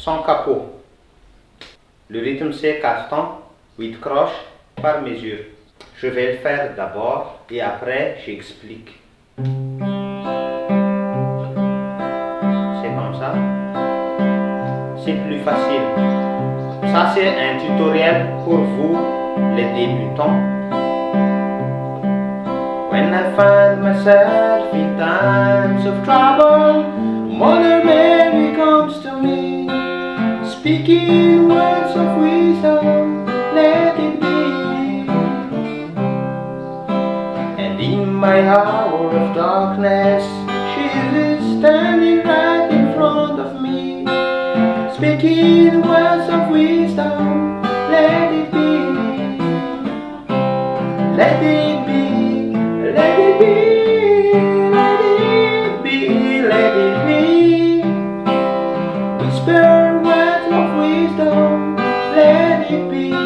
sans capot. Le rythme c'est 4 temps, 8 croches par mesure. Je vais le faire d'abord et après j'explique. C'est comme ça. C'est plus facile. Ça c'est un tutoriel pour vous les débutants. When I find myself in times of trouble, Mother Mary comes to me, speaking words of wisdom, let it be. And in my hour of darkness, she is standing right in front of me, speaking words of wisdom, let it be. Let it be, let it be, let it be, let it be. Whisper words of wisdom, let it be.